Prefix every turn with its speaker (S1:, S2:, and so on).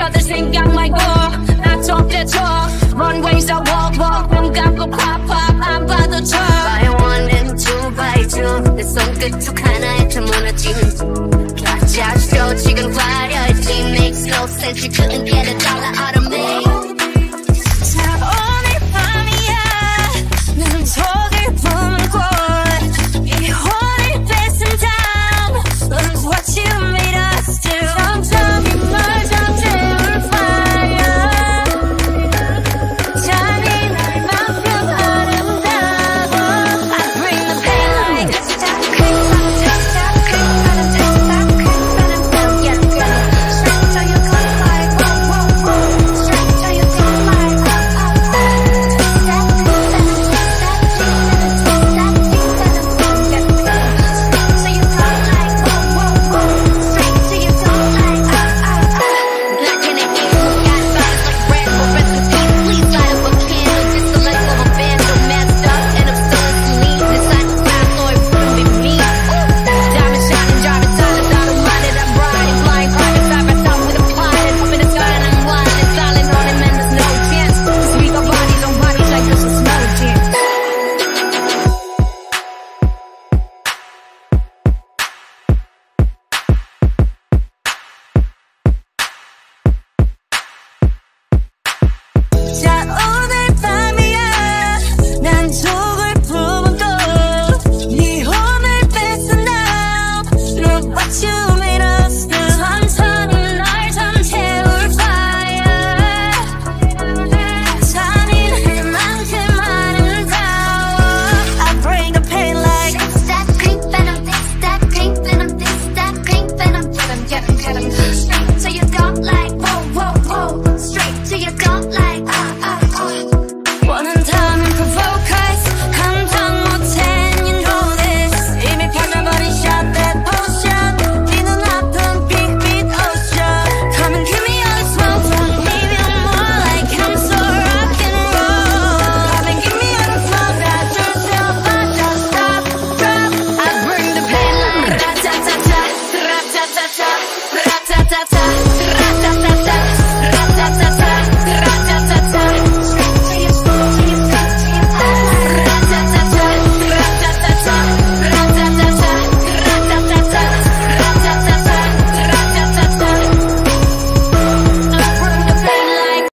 S1: 여들 생각 말고 나 좀 떼줘. Runways I walk walk 눈 감고 pop pop 안 봐도 쳐. Buy one and two by two 내 손끝 툭 하나에 다 무너지는 가짜 쇼 지금 화려했지. Makes no sense you couldn't get a dollar out of me. 자 오늘 밤이야 눈 속을 품고 이 혼을 뺏은 다음 Look what you made us do. 점점 이 멀져 태울 fire. 잠이 날 만큼 아름다워. I bring the pain like stop creep stop creep stop creep yeah straight till you come like whoa whoa whoa straight till you come like 자